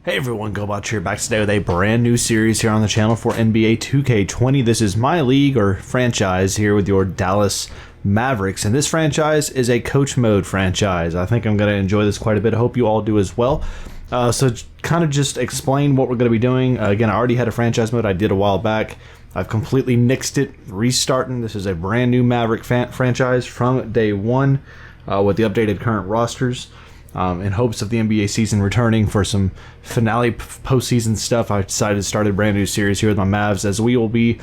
Hey everyone, Gobotch here, back today with a brand new series here on the channel for NBA 2K20. This is my league or franchise here with your Dallas Mavericks, and this franchise is a coach mode franchise. I think I'm going to enjoy this quite a bit. I hope you all do as well. So kind of just explain what we're going to be doing. Again, I already had a franchise mode I did a while back. I've completely nixed it, restarting. This is a brand new Maverick franchise from day one with the updated current rosters. In hopes of the NBA season returning for some finale postseason stuff, I decided to start a brand new series here with my Mavs, as we will be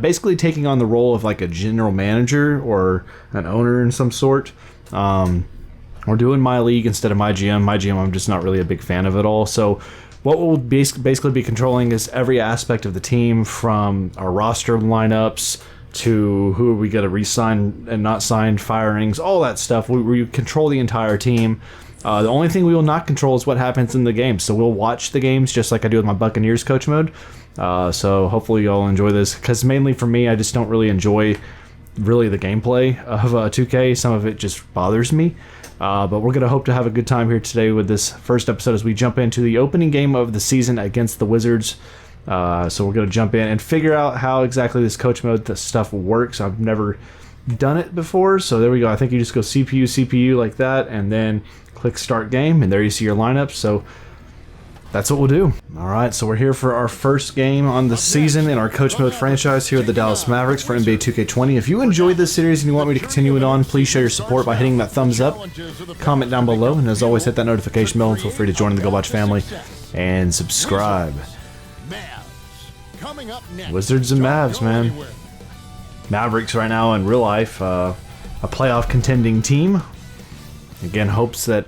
basically taking on the role of like a general manager or an owner in some sort. We're doing my league instead of my GM. My GM, I'm just not really a big fan of at all. So what we'll basically be controlling is every aspect of the team, from our roster lineups to who are we going to re-sign and not sign, firings, all that stuff. We control the entire team. The only thing we will not control is what happens in the game. So we'll watch the games just like I do with my Buccaneers coach mode. So hopefully y'all enjoy this, because mainly for me, I just don't really enjoy the gameplay of 2K. Some of it just bothers me. But we're going to hope to have a good time here today with this first episode as we jump into the opening game of the season against the Wizards. So we're going to jump in and figure out how exactly this coach mode stuff works. I've never done it before, so there we go. I think you just go CPU like that, and then click start game, and there you see your lineup. So that's what we'll do. Alright, so we're here for our first game on the season in our coach mode franchise here at the Dallas Mavericks for NBA 2K20. If you enjoyed this series and you want me to continue it on, please show your support by hitting that thumbs up, comment down below, and as always, hit that notification bell, and feel free to join the Gobotch family and subscribe. Wizards and Mavs, man. Mavericks right now in real life, a playoff contending team. Again, hopes that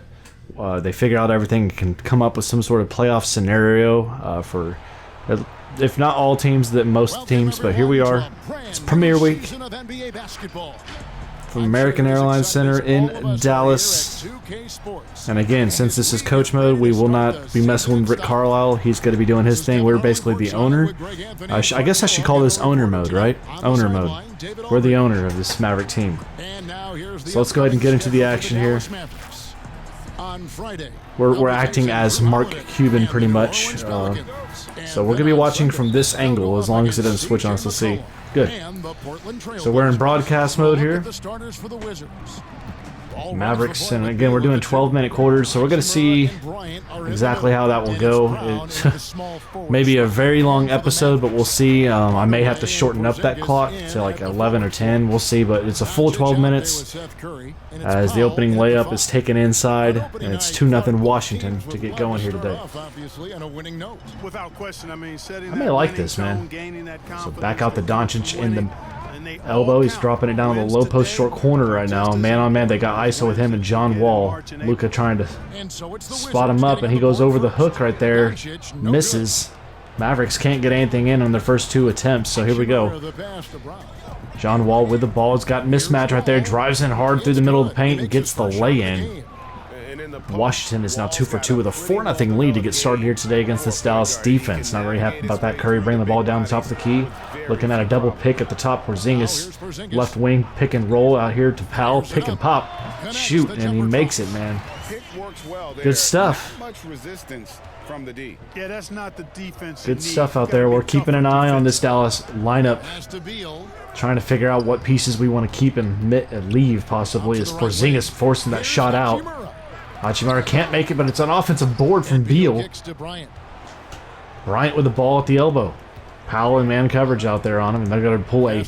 they figure out everything and can come up with some sort of playoff scenario for, if not all teams, that most teams. But here we are. It's Premier Week from American Airlines Center in Dallas. And again, since this is coach mode, we will not be messing with Rick Carlisle. He's going to be doing his thing. We're basically the owner. I guess I should call this owner mode, right? Owner mode. We're the owner of this Maverick team. So let's go ahead and get into the action here. We're acting as Mark Cuban pretty much. So we're going to be watching from this angle as long as it doesn't switch on us. Let's see. Good. So we're in broadcast mode here. Mavericks, and again, we're doing 12-minute quarters, so we're going to see exactly how that will go. It's maybe a very long episode, but we'll see. I may have to shorten up that clock to like 11 or 10. We'll see, but it's a full 12 minutes as the opening layup is taken inside, and it's 2-0 Washington to get going here today. I may like this, man. So back out the Doncic in the elbow. He's dropping it down to the low post short corner right now. Man on man, they got ISO with him and John Wall. Luka trying to spot him up, and he goes over the hook right there. Misses. Mavericks can't get anything in on their first two attempts, so here we go. John Wall with the ball. It's got mismatch right there. Drives in hard through the middle of the paint and gets the lay-in. Washington is now 2 for 2 with a 4-0 lead to get started here today against this Dallas defense. Not very happy about that. Curry bringing the ball down the top of the key. Looking at a double pick at the top. Porzingis, left wing, pick and roll out here to Powell. Pick and pop. Shoot, and he makes it, man. Good stuff. Good stuff out there. We're keeping an eye on this Dallas lineup. Trying to figure out what pieces we want to keep and leave, possibly, as Porzingis forcing that shot out. Hachimura can't make it, but it's an offensive board from Beal. Bryant with the ball at the elbow. Powell in man coverage out there on him, and they're going to pull a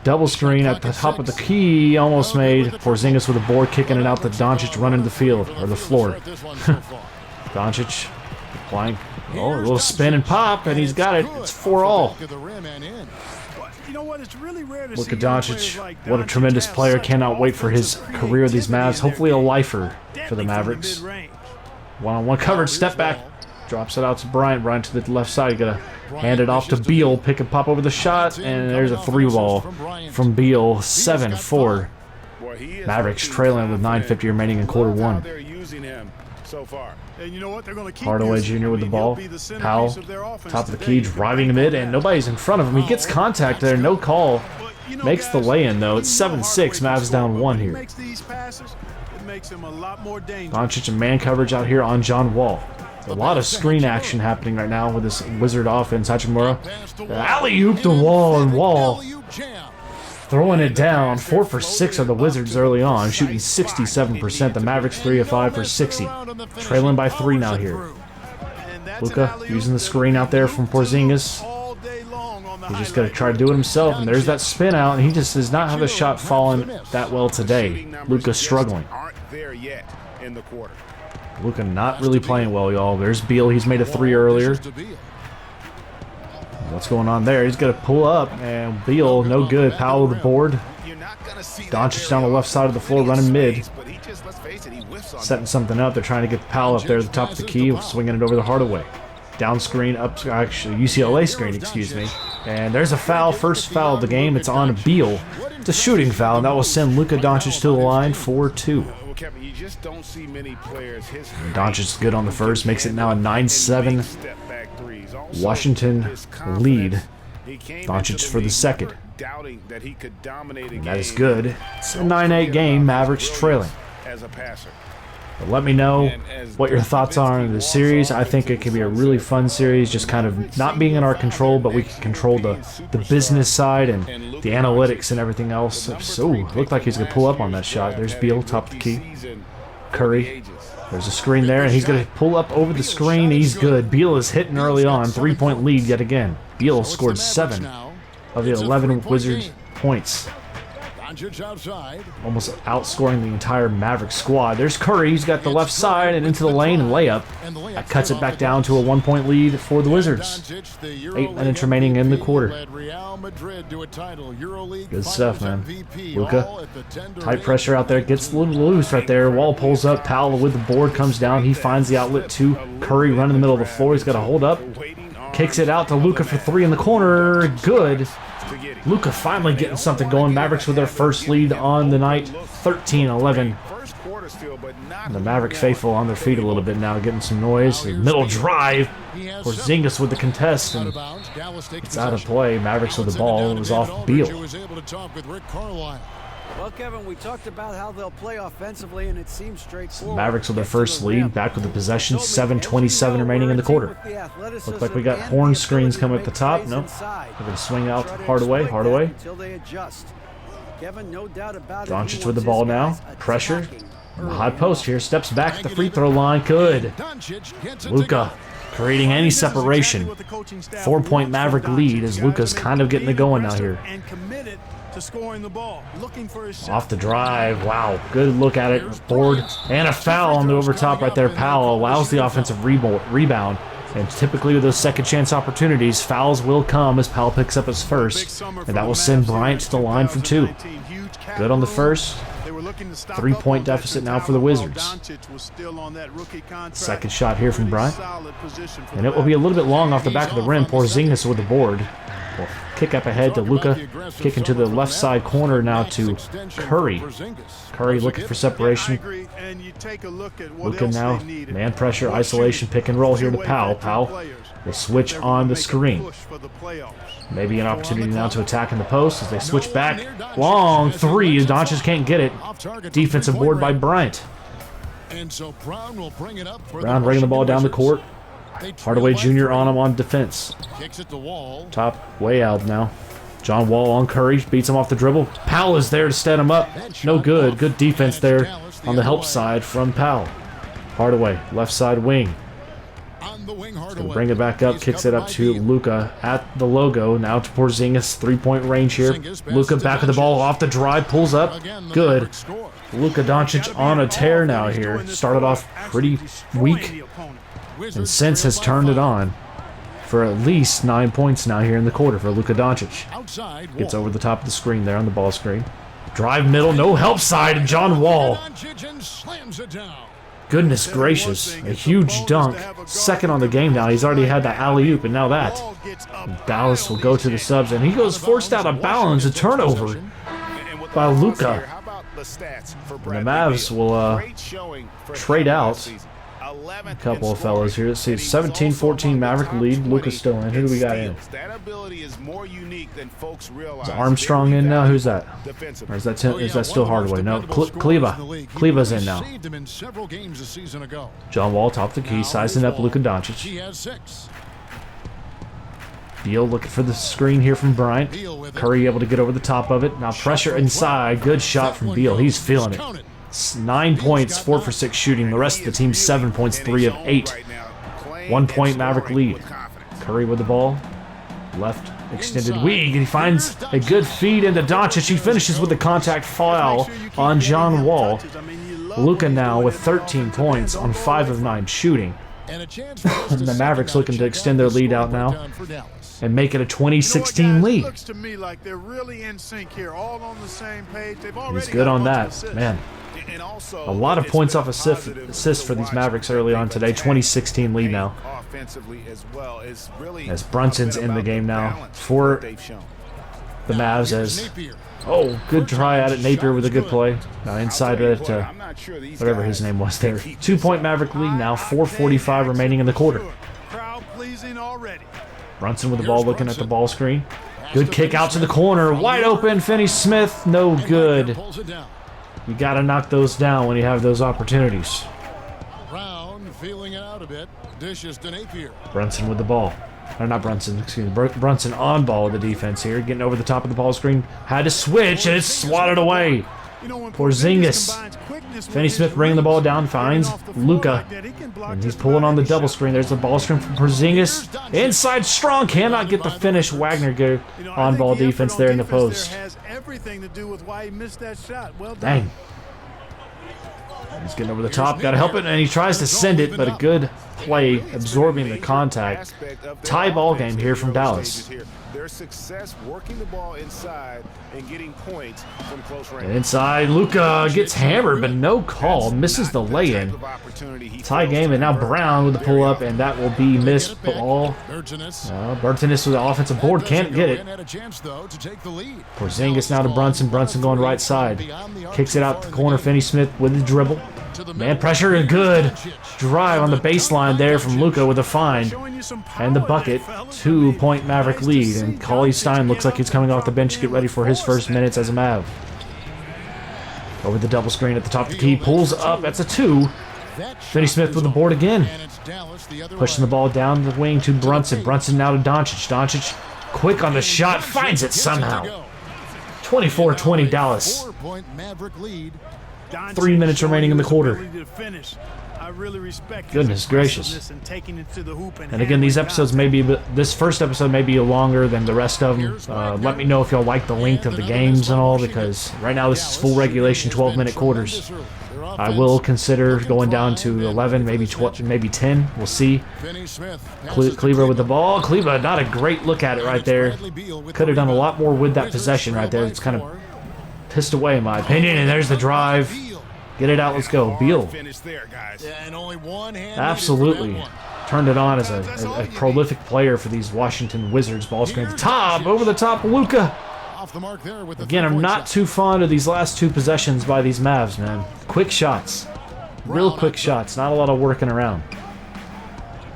double screen at the top of the key. Almost made. Porzingis with the board, kicking it out to Doncic running the field, or the floor. Doncic applying, a little spin and pop, and he's got it. It's 4-all. Look at Doncic. What a tremendous player. Cannot wait for his career with these Mavs. Hopefully a lifer for the Mavericks. One-on-one coverage. Step back. Drops it out to Bryant. Bryant to the left side. Got to hand it off to Beal. Pick and pop over the shot. And there's a 3-ball from Beal. 7-4. Mavericks trailing with 9:50 remaining in quarter one. Hardaway Jr. with the ball. Powell, top of the key, driving mid, and nobody's in front of him. He gets contact there, no call. Makes the lay-in, though. It's 7-6, Mavs down 1 here. Doncic and man coverage out here on John Wall. A lot of screen action happening right now with this Wizard offense. Hachimura, alley-oop the wall, and Wall throwing it down. 4 for 6 on the Wizards early on, shooting 67%. The Mavericks 3 of 5 for 60. Trailing by 3 now here. Luka using the screen out there from Porzingis. He's just going to try to do it himself, and there's that spin out, and he just does not have a shot falling that well today. Luka struggling. Luka not really playing well, y'all. There's Beal. He's made a 3 earlier. What's going on there? He's going to pull up, and Beal, no good. Powell with the board. Doncic down the left side of the floor, running mid. Setting something up. They're trying to get Powell up there at the top of the key, swinging it over the Hardaway. Down screen, up, actually, UCLA screen, excuse me. And there's a foul, first foul of the game. It's on Beal. It's a shooting foul, and that will send Luka Doncic to the line for 2. Doncic is good on the first, makes it now a 9-7 Washington lead. Doncic for the second. And that is good. It's a 9-8 game, Mavericks trailing. But let me know what your thoughts are on the series. I think it can be a really fun series, just kind of not being in our control, but we can control the business side and the analytics and everything else. So, looked like he's going to pull up on that shot. There's Beal, top of the key. Curry. There's a screen there, and he's going to pull up over the screen. He's good. Beal is hitting early on. 3-point lead yet again. Beal scored 7 of the 11 Wizards points. Almost outscoring the entire Mavericks squad. There's Curry. He's got the left side and into the lane and layup. That cuts it back down to a 1-point lead for the Wizards. 8 minutes remaining in the quarter. Good stuff, man. Luka, tight pressure out there. Gets a little loose right there. Wall pulls up. Powell with the board comes down. He finds the outlet to Curry running in the middle of the floor. He's got to hold up. Kicks it out to Luka for 3 in the corner. Good. Luka finally getting something going. Mavericks with their first lead on the night, 13-11. The Maverick faithful on their feet a little bit now, getting some noise. Middle drive. Porzingis with the contest, and it's out of play. Mavericks with the ball. It was off Beal. Well, Kevin, we talked about how they'll play offensively, and it seems straightforward. Mavericks with their first lead, back with the possession. 7:27 remaining in the quarter. Looks like we got horn screens coming at the top. Nope. We're going to swing out Hardaway. Doncic with the ball now. Pressure. The high post here. Steps back at the free throw line. Good. Luka creating any separation. 4-point Maverick lead as Luka's kind of getting it going now here. Off the drive. Wow. Good look at it. Board. And a foul on the overtop right there. Powell allows the offensive rebound. And typically with those second chance opportunities, fouls will come as Powell picks up his first. And that will send Bryant to the line for 2. Good on the first. 3-point deficit now for the Wizards. Second shot here from Bryant. And it will be a little bit long off the back of the rim. Porzingis with the board. Will kick up ahead to Luka. Kicking to the left side corner now to Curry. Curry looking for separation. Luka now, man pressure, isolation, pick and roll here to Powell. Powell will switch on the screen. Maybe an opportunity now to attack in the post as they switch back. Long 3. Doncic can't get it. Defensive board by Bryant. Brown bringing the ball down the court. Hardaway Jr. on him on defense. Top way out now. John Wall on Curry. Beats him off the dribble. Powell is there to stand him up. No good. Good defense there on the help side from Powell. Hardaway, left side wing. Going to bring it back up. Kicks it up to Luka at the logo. Now to Porzingis. 3-point range here. Luka back with the ball off the drive. Pulls up. Good. Luka Doncic on a tear now here. Started off pretty weak. And since has turned it on for at least 9 points now here in the quarter for Luka Doncic. Gets over the top of the screen there on the ball screen. Drive middle, no help side, and John Wall. Goodness gracious, a huge dunk. Second on the game now. He's already had the alley-oop, and now that. And Dallas will go to the subs, and he goes forced out of bounds. A turnover by Luka. And the Mavs will trade out A couple of fellas here. Let's see, 17-14 Maverick lead. Luka's still in. Who do we got in? Is Armstrong in now? Who's that? Or is that still Hardaway? No, Kleba. Kleba's in now. John Wall, top of the key, sizing up Luka Doncic. Beal looking for the screen here from Bryant. Curry able to get over the top of it. Now pressure inside. Good shot from Beal. He's feeling it. 9 points, 4 for 6 shooting. The rest of the team 7 points, 3 of 8. 1 point Maverick lead. Curry with the ball. Left extended weak, and he finds a good feed into Doncic. He finishes with a contact foul on John Wall. Luka now with 13 points on 5 of 9 shooting. The Mavericks looking to extend their lead out now and make it a 2016 lead. Looks to me like they're really in sync here, all on the same page. He's good on that, man. A lot of points off assists for these Mavericks early on today. 2016 lead now. As Brunson's in the game now for the Mavs. As good try at it. Napier with a good play. Now inside it, whatever his name was there. 2 point Maverick lead now. 4:45 remaining in the quarter. Brunson with the ball, looking at the ball screen. Good kick out to the corner. Wide open. Finney Smith. No good. You got to knock those down when you have those opportunities. Feeling it out a bit. Dishes to Napier. Brunson with the ball. Or not Brunson, excuse me. Brunson on ball with the defense here. Getting over the top of the ball screen. Had to switch, and it's swatted away. Porzingis. Finney Smith bringing the ball down, finds Luka. And he's pulling on the double screen. There's the ball screen from Porzingis. Inside strong, cannot get the finish. Wagner good on ball defense there in the post. Dang. He's getting over the top, got to help it, and he tries to send it, but a good play absorbing the contact. Tie ball game here from Dallas. Their success working the ball inside and getting points from close range. And inside, Luka gets hammered, but no call. Misses the lay-in. Tie game, and now Brown with the pull-up, and that will be missed ball. Burtonis with the offensive board, can't get it. Porzingis now to Brunson. Brunson going right side. Kicks it out the corner. Finney Smith with the dribble. Man pressure, a good drive on the baseline there from Luka with a find. And the bucket. 2 point Maverick lead. And Cauley Stein looks like he's coming off the bench to get ready for his first minutes as a Mav. Over the double screen at the top of the key. Pulls up. That's a 2. Finney Smith with the board again. Pushing the ball down the wing to Brunson. Brunson now to Doncic. Doncic quick on the shot. Finds it somehow. 24-20 Dallas. 3 minutes remaining in the quarter. Goodness gracious. And again, these episodes may be, this first episode may be longer than the rest of them. Let me know if y'all like the length of the games and all, because right now this is full regulation 12-minute quarters. I will consider going down to 11, maybe 10. We'll see. Kleber with the ball. Kleber, not a great look at it right there. Could have done a lot more with that possession right there. It's kind of pissed away in my opinion, and there's the drive. Get it out, let's go. Beal. Absolutely turned it on as a prolific player for these Washington Wizards. Ball screen at the top, over the top, Luka. Again, I'm not too fond of these last 2 possessions by these Mavs, man. Quick shots. Real quick shots, not a lot of working around.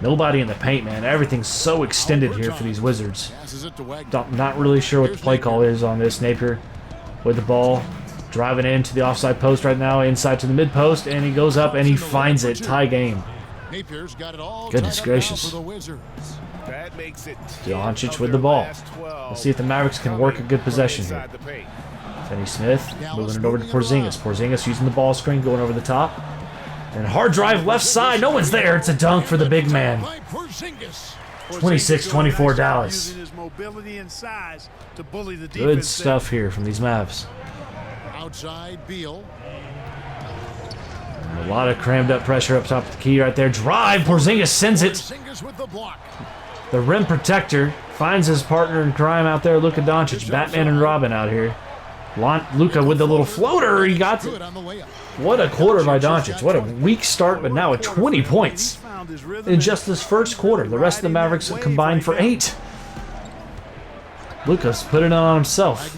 Nobody in the paint, man. Everything's so extended here for these Wizards. Not really sure what the play call is on this. Napier with the ball, driving into the offside post right now, inside to the mid post, and he goes up and he finds it. Tie game. Goodness gracious. Doncic with the ball. Let's see if the Mavericks can work a good possession here. Finney Smith moving it over to Porzingis. Porzingis using the ball screen, going over the top. And hard drive left side. No one's there. It's a dunk for the big man. 26-24 Dallas. Good stuff here from these Mavs. Outside Beal. A lot of crammed up pressure up top of the key right there. Drive. Porzingis sends it. The rim protector finds his partner in crime out there. Luka Doncic. Batman and Robin out here. Luka with the little floater. He got it. What a quarter by Doncic. What a weak start, but now at 20 points in just this first quarter. The rest of the Mavericks combined for 8. Luka's put it on himself.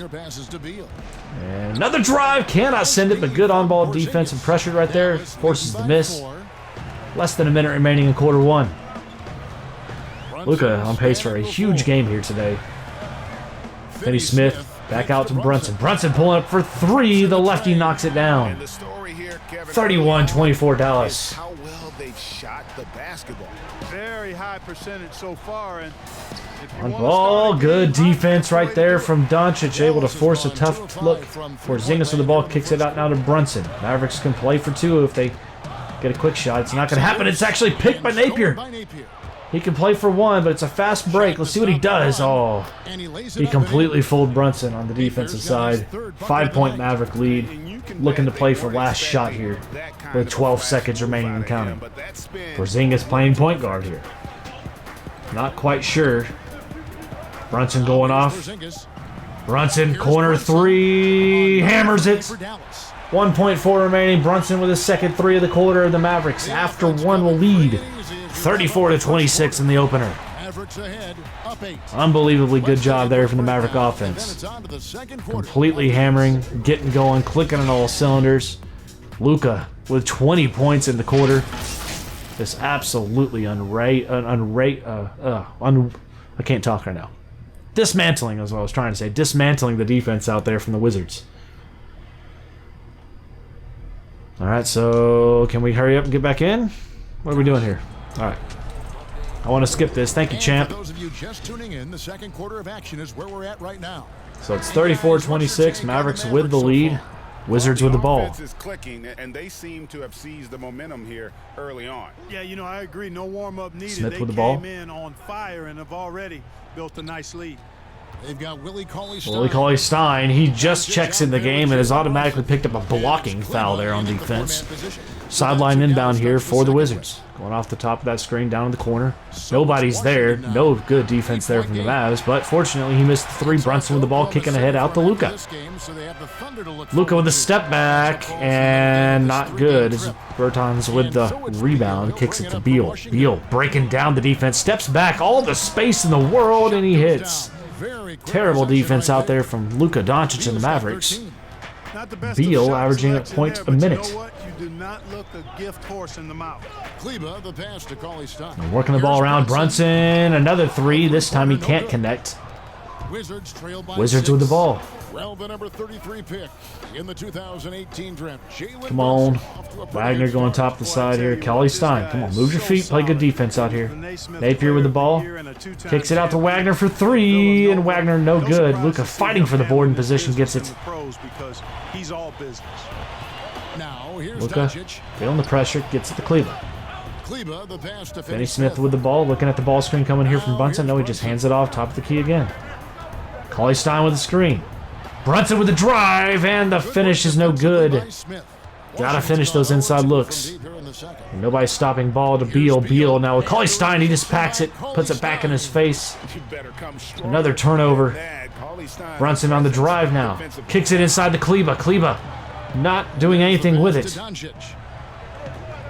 And another drive. Cannot send it, but good on-ball defense and pressure right there. Forces the miss. Less than a minute remaining in quarter one. Luka on pace for a huge game here today. Finney Smith back out to Brunson. Brunson pulling up for three. The lefty knocks it down. 31-24 Dallas. How well they've shot the basketball. Very high percentage so far. And if you On wanna ball, start a good game, defense right there from Doncic, able to force a tough look. Porzingis with the ball, kicks it out now to Brunson. Mavericks can play for two if they get a quick shot. It's not going to happen. It's actually picked by Napier. He can play for one, but it's a fast break. Let's see what he does. Oh, he completely fooled Brunson on the defensive side. 5-point Maverick lead. Looking to play for last shot here with 12 seconds remaining and counting. Porzingis playing point guard here. Not quite sure. Brunson going off. Brunson, corner three. Hammers it. 1.4 remaining. Brunson with his second three of the quarter. The Mavericks, after one, will lead 34-26 in the opener. Unbelievably good job there from the Maverick offense. Completely hammering, getting going, clicking on all cylinders. Luka with 20 points in the quarter. Just absolutely I can't talk right now. Dismantling is what I was trying to say. Dismantling the defense out there from the Wizards. Alright, so can we hurry up and get back in? What are we doing here? Alright. I want to skip this. Thank you, champ. For those of you just tuning in, the second quarter of action is where we're at right now. So it's 34-26. Mavericks with the lead. Wizards with the ball. Offense is clicking, and they seem to have seized the momentum here early on. Yeah, you know, I agree. No warm-up needed. Smith they with the ball. came in on fire and have already built a nice lead. They've got Willie Cauley-Stein. Willie Cauley-Stein, he just checks in the game and has automatically picked up a blocking foul there on defense. Sideline inbound here for the Wizards. Going off the top of that screen, down in the corner. Nobody's there. No good defense there from the Mavs, but fortunately he missed the three. Brunson with the ball, kicking ahead out to Luka. Luka with the step back, and not good. As Bertans with the rebound, kicks it to Beal. Beal breaking down the defense, steps back, all the space in the world, and he hits. Terrible defense out there from Luka Doncic and the Mavericks. Beal averaging a point a minute. You know what? You do not look a gift horse in the mouth. Kleba, the pass to Cauley-Stein. Working the ball around Brunson. Another three. This time he can't connect. Wizards trail by Wizards 6. with the ball. Well, the number 33 pick in the 2018 draft. Jalen Come on. Brunson off to a pretty Wagner good going start. top of the side here. Cauley-Stein. Come on, move your feet. Play good defense out here. Napier with the ball. Kicks it out to Wagner for three, and Wagner no good. Luka fighting for the board in position, gets it. He's all business. Now, here's Luka Doncic. feeling the pressure, gets it to Kleba. Kleba, the pass to Finney Smith with the ball, looking at the ball screen coming here from Brunson. No, he just hands it off, top of the key again. Cauley-Stein with the screen. Brunson with the drive, and the finish is no good. Gotta finish those inside looks. Nobody's stopping ball to Beal. Beal now with Cauley-Stein. He just packs it, puts it back in his face. Another turnover. Brunson on the drive now. Kicks it inside to Kleba. Kleba not doing anything with it.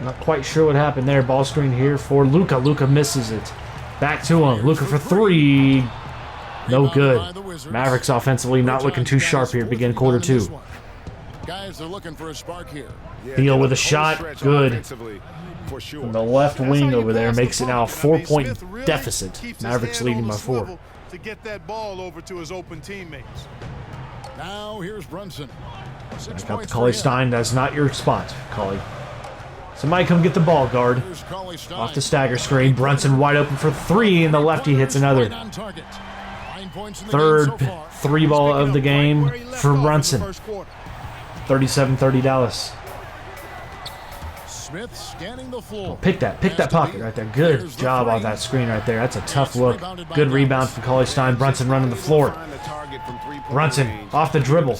Not quite sure what happened there. Ball screen here for Luka. Luka misses it. Back to him. Luka for three. No good. Mavericks offensively not looking too sharp here. Begin quarter two. Guys are looking for a spark here. Beal with a shot. Good. From the left wing over there makes it now a 4-point deficit. Mavericks leading by 4. To get that ball over to his open teammates. Now here's Brunson. 6 Got the points for Cauley-Stein. That's not your spot, Cauley. Somebody come get the ball, guard. him. Here's Cauley-Stein. Off the stagger screen. Brunson wide open for three, and the lefty hits another. Right on target. 9 points in the Third game so far. three ball of the game for Brunson. 37-30 Dallas. Smith scanning the floor. Pick that pocket right there. Good job on that screen right there. That's a tough look. Good rebound from Cauley-Stein. Brunson running the floor. Brunson off the dribble.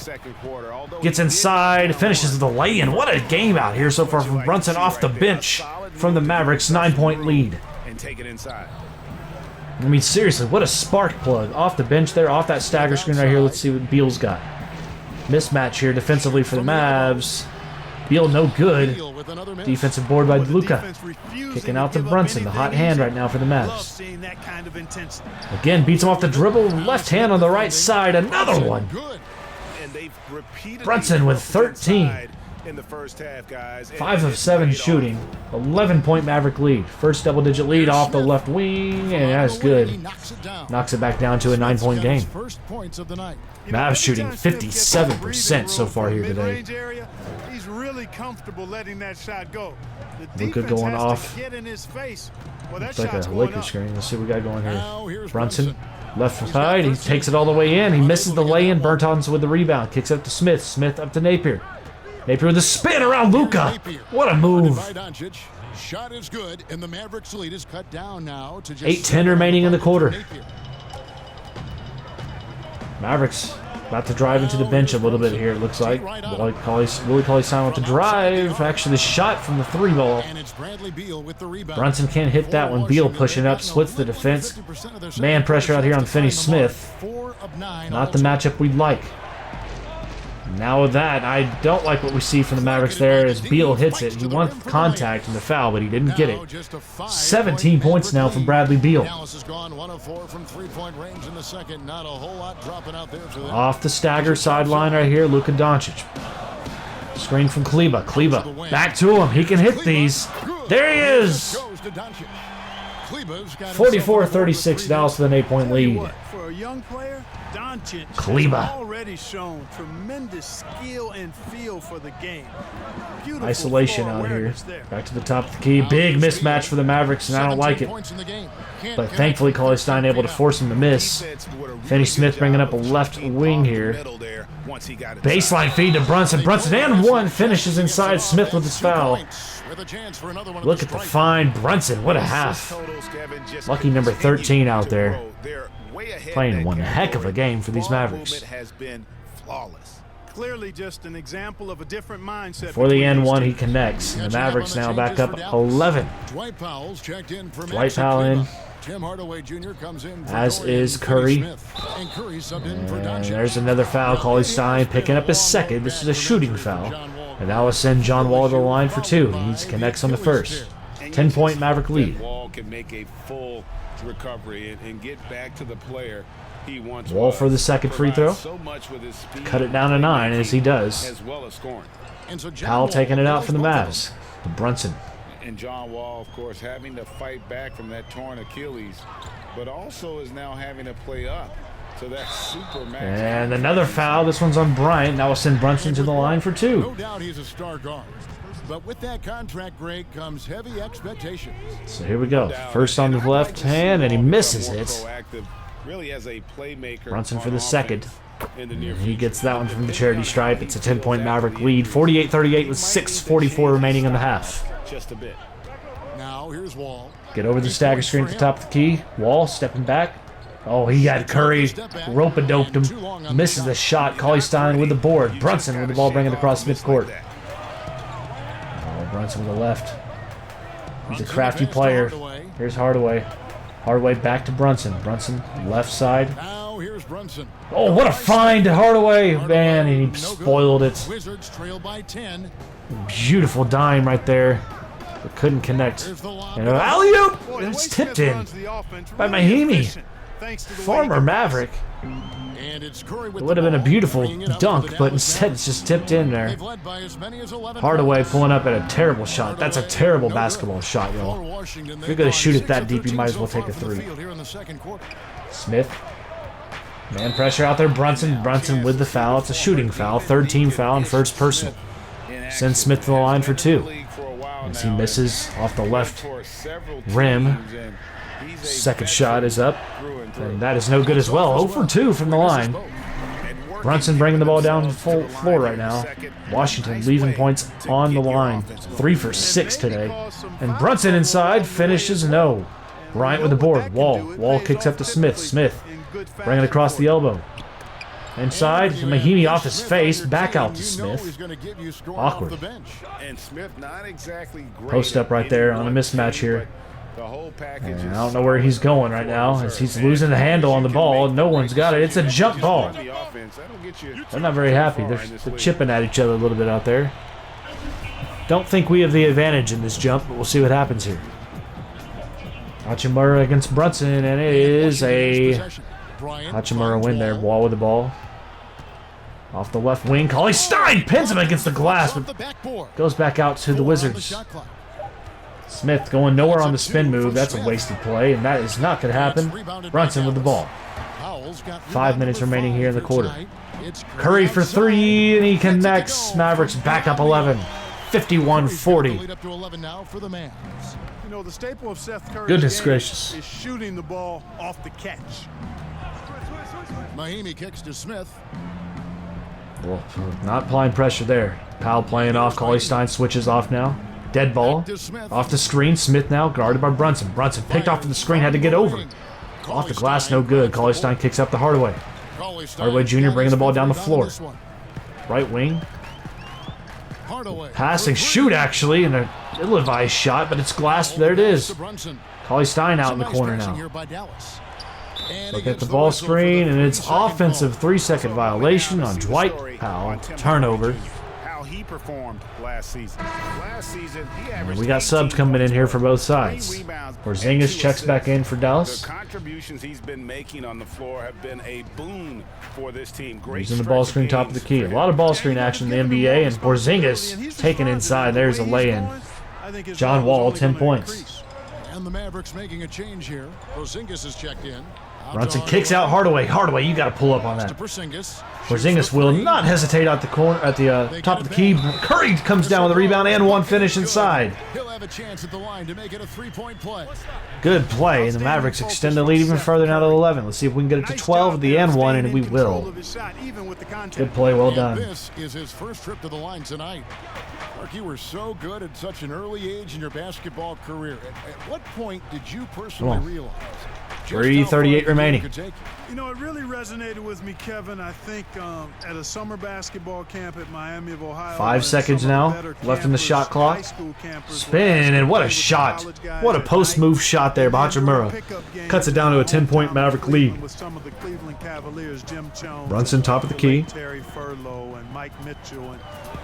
Gets inside, finishes with the lay-in. What a game out here so far from Brunson off the bench from the Mavericks. 9-point lead. And take it inside. I mean, seriously, what a spark plug. Off the bench there, off that stagger screen right here. Let's see what Beal's got. Mismatch here defensively for the Mavs. Beal no good. Defensive board by Luka. Kicking out to Brunson, the hot hand right now for the Mavs. Again, beats him off the dribble. Left hand on the right side. Another one. Brunson with 13. in the first half, guys. 5 of 7 shooting. 11-point Maverick lead. First double-digit lead off the left wing, and that's good. Knocks it back down to a 9-point game. Mavs shooting 57% so far here today. He's really comfortable letting that shot go. Luka going off. Looks like a Lakers screen. Let's see what we got going here. Brunson, left side. He takes it all the way in. He misses the lay-in. Bertans with the rebound. Kicks up to Smith. Smith up to Napier. Napier with a spin around Luka. What a move. Shot is good, and the Mavericks lead is cut down now to just 8:10 remaining in the quarter. Mavericks about to drive into the bench a little bit here, it looks like. Willie Cauley-Stein with the drive. Actually, the shot from the 3 ball. Brunson can't hit that one. Beal pushing up, splits the defense. Man pressure out here on Finney-Smith. Not the matchup we'd like. Now with that, I don't like what we see from the Mavericks there as Beal hits it. He wants contact in the foul, but he didn't get it. 17 points now from Bradley Beal. Off the stagger sideline right here, Luka Doncic. Screen from Kleba. Kleba back to him. He can hit these. There he is. 44-36, Dallas with an 8-point lead. For a young player, Doncic Kleba. has already shown tremendous skill and feel for the game. Beautiful Isolation floor out here. awareness there. Back to the top of the key. Big mismatch for the Mavericks, and I don't like it. But thankfully, Cauley-Stein able to force him to miss. Finney-Smith bringing up a left wing here. Baseline feed to Brunson. Brunson and one finishes inside. Smith with his foul. Look at the fine Brunson. What a half. Lucky number 13 out there. Playing one heck of a game for these Mavericks. Clearly just an example of a different mindset. For the N1, he connects. And the Mavericks now back up 11. Dwight Powell's checked in for Dwight Powell in. Tim Hardaway Jr. comes in As is Curry. And Curry subbed in for And Doncic. there's another foul. Cauley-Stein picking up his second. This is a shooting foul. And that will send John Wall to the line for 2. He connects on the first. 10-point Maverick lead. Wall can make a full recovery and get back to the player he once Wall was. for the second free throw. So much with his speed, Cut it down to 9 as he does. as well as scoring. And so John Powell Wall taking it out goes for the both of Mavs. To Brunson. And John Wall, of course, having to fight back from that torn Achilles, but also is now having to play up to that super max. And another foul. This one's on Bryant. That will send Brunson to the line for 2. No doubt he's a star guard. But with that contract, Greg, comes heavy expectations. So here we go. First on the left hand, and he misses it. Really as a playmaker. Brunson for on the second. in the near He gets that one from the charity stripe. It's a 10-point Maverick lead. 48-38 with 6:44 remaining in the half. Just a bit. Now here's Wall. Get over the stagger screen at the top of the key. Wall stepping back. Oh, he had Curry. Rope-a-doped him. Misses the shot. Cauley-Stein with the board. Brunson with the ball bringing it across midcourt. Oh, Brunson with the left. He's a crafty player. Here's Hardaway. Hardaway back to Brunson. Brunson left side. Now here's Brunson. Oh, what a find to Hardaway. Man, he spoiled it. Wizards trail by 10. Beautiful dime right there. But couldn't connect. And alley-oop! It's tipped in by Mahimi. Former Maverick. And it's Curry with It would have been a beautiful dunk, but instead it's just tipped in there. Hardaway pulling up at a terrible shot. That's a terrible basketball shot, y'all. If you're going to shoot it that deep, you might as well take a 3. Smith. Man pressure out there. Brunson. Brunson with the foul. It's a shooting foul. Third team foul and first person. Sends Smith to the line for 2. As he misses off the left rim. Second shot is up. And that is no good as well. 0 for 2 from the line. Brunson bringing the ball down the full floor right now. Washington leaving points on the line. 3 for 6 today. And Brunson inside finishes no. Bryant with the board. Wall. Wall kicks up to Smith. Smith bringing it across the elbow. Inside, Mahimi off his face, back out to Smith. Awkward. Post up right there on a mismatch here. And I don't know where he's going right now as he's losing the handle on the ball. No one's got it. It's a jump ball. They're not very happy. They're chipping at each other a little bit out there. Don't think we have the advantage in this jump, but we'll see what happens here. Hachimura against Brunson, and it is a Hachimura win there. Wall with the ball. Off the left wing, Cauley-Stein pins him against the glass, but goes back out to the Wizards. Smith going nowhere on the spin move. That's a wasted play, and that is not going to happen. Brunson with the ball. 5 minutes remaining here in the quarter. Curry for 3, and he connects. Mavericks back up 11. 51-40. You know, the staple of Seth Curry's Goodness game gracious. is shooting the ball off the catch. Mahimi kicks to Smith. Well, not applying pressure there. Powell playing off. Cauley-Stein switches off now. Dead ball. Off the screen. Smith now guarded by Brunson. Brunson picked off the screen. Had to get over. Off the glass. No good. Cauley-Stein kicks up to Hardaway. Hardaway Jr. bringing the ball down the floor. Right wing. Passing shoot, actually, and an ill-advised shot, but it's glass. There it is. Cauley-Stein out in the corner now. Look at the ball screen, and it's offensive 3-second violation on Dwight Powell. Turnover. How he performed last season. And we got subs coming in here for both sides. Porzingis checks back in for Dallas. The contributions he's been making on the floor have been a boon for this team. Using the ball screen top of the key. A lot of ball screen action in the NBA, and Porzingis taken inside. There's a lay-in. John Wall, 10 points. And the Mavericks making a change here. Porzingis is checked in. Brunson kicks out Hardaway. Hardaway, you got to pull up on that. Porzingis will not hesitate at the corner, at the top of the key. Curry comes down with a rebound and one finish inside. He'll have a chance at the line to make it a 3-point play. Good play, and the Mavericks extend the lead even further now to 11. Let's see if we can get it to 12 at the and one, and we will. Good play, well done. This is his first trip to the line tonight. Mark, you were so good at such an early age in your basketball career. At what point did you personally realize? 3:38 remaining. You know, it really resonated with me, Kevin. I think at a summer basketball camp at Miami of Ohio. 5 seconds now left in the shot clock. Spin, and what a shot. What a post-move shot there by Hachimura. Cuts it down to a 10-point Maverick lead. Brunson top of the key.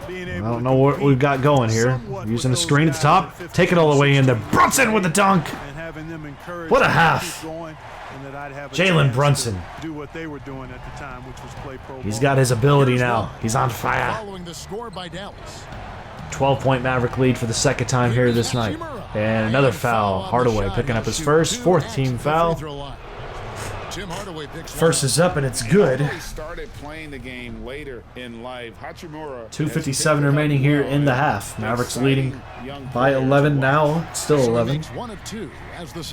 I don't know what we've got going here. Using the screen at the top. Take it all the way in there. Brunson with the dunk. What a half. Jalen Brunson. He's got his ability now. He's on fire. 12-point Maverick lead for the second time here this night. And another foul. Hardaway picking up his first, fourth team foul. First is up, and it's good. 2:57 remaining here in the half. Mavericks leading by 11 now. Still 11.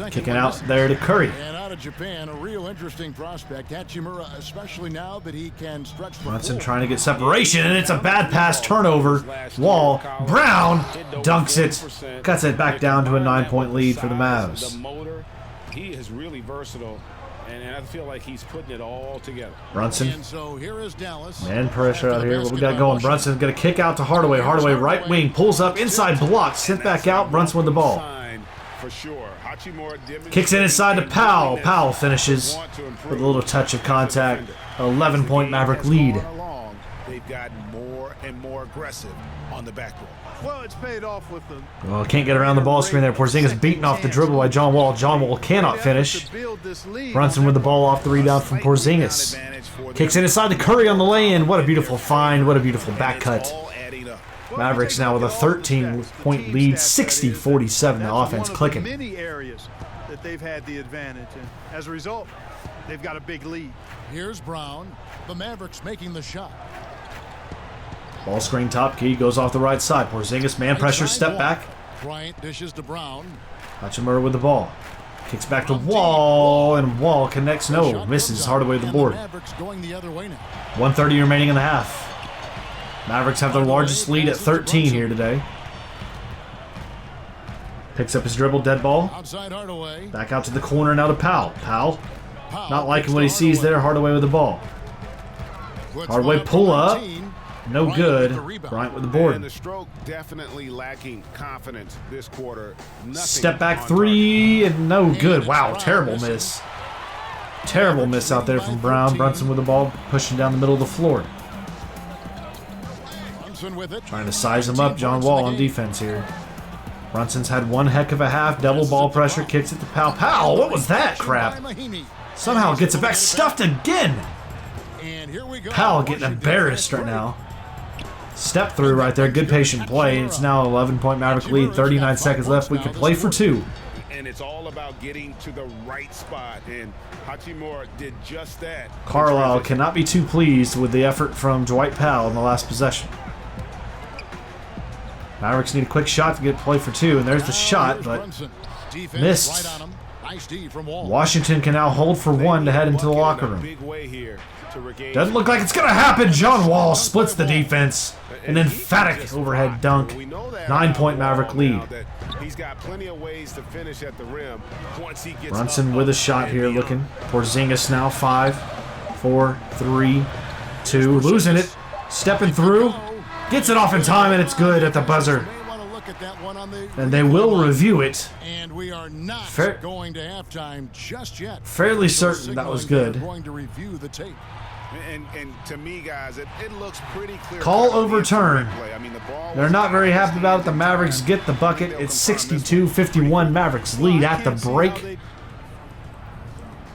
Kicking out there to Curry. And out of Japan, a real interesting prospect. Hachimura, especially now that he can stretch. Brunson trying to get separation, and it's a bad pass turnover. Wall. Brown dunks it. Cuts it back down to a 9-point lead for the Mavs. He is really versatile. And I feel like he's putting it all together. Brunson. And so here is Dallas. Man pressure out here. What we got going? Brunson's going to kick out to Hardaway. Hardaway right wing. Pulls up. Inside block. Sent back out. Brunson with the ball. Kicks it inside to Powell. Powell finishes with a little touch of contact. 11-point Maverick lead. They've gotten more and more aggressive on the backboard. Well, it's paid off with the. Oh, can't get around the ball screen there. Porzingis beaten off the dribble by John Wall. John Wall cannot finish. Brunson with the ball off the rebound from Porzingis. Kicks it inside to Curry on the lay-in. What a beautiful find. What a beautiful back cut. Mavericks now with a 13-point lead. 60-47. The offense clicking. Many areas that they've had the advantage, and as a result, they've got a big lead. Here's Brown. The Mavericks making the shot. Ball screen top key goes off the right side. Porzingis man pressure, step back. Bryant dishes to Brown. Hachimura with the ball. Kicks back to Wall, and Wall connects. No, misses. Hardaway the board. 1:30 remaining in the half. Mavericks have their largest lead at 13 here today. Picks up his dribble, dead ball. Back out to the corner now to Powell. Powell not liking what he sees there. Hardaway with the ball. Hardaway pull up. No good. Bryant with the board. And the stroke definitely lacking confidence this quarter. Step back three and no good. Wow, terrible miss. Terrible miss out there from Brown. Brunson with the ball, pushing down the middle of the floor. Trying to size him up. John Wall on defense here. Brunson's had one heck of a half. Double ball pressure. Kicks it to Powell. Powell, what was that crap? Somehow gets it back. Stuffed again. And here we go. Powell getting embarrassed right now. Step through right there. Good patient play. It's now an 11-point Maverick lead. 39 seconds left. We can play for 2. And it's all about getting to the right spot, and Hachimura did just that. Carlisle cannot be too pleased with the effort from Dwight Powell in the last possession. Mavericks need a quick shot to get play for 2, and there's the shot, but missed. Washington can now hold for 1 to head into the locker room. Doesn't look like it's going to happen. John Wall splits the defense. An emphatic overhead dunk. 9-point Maverick lead. He's got plenty of ways to finish at the rim once he gets Brunson with a shot here looking. Porzingis now 5, 4, 3, 2. Losing it. Stepping through. Gets it off in time, and it's good at the buzzer. And they will review it. And we are not going to halftime just yet. Fairly certain that was good. Going to review the tape. And to me, guys, it looks pretty clear. Call overturned. I mean, They're not very happy about it. The Mavericks get the bucket. It's 62-51. Mavericks lead at the break.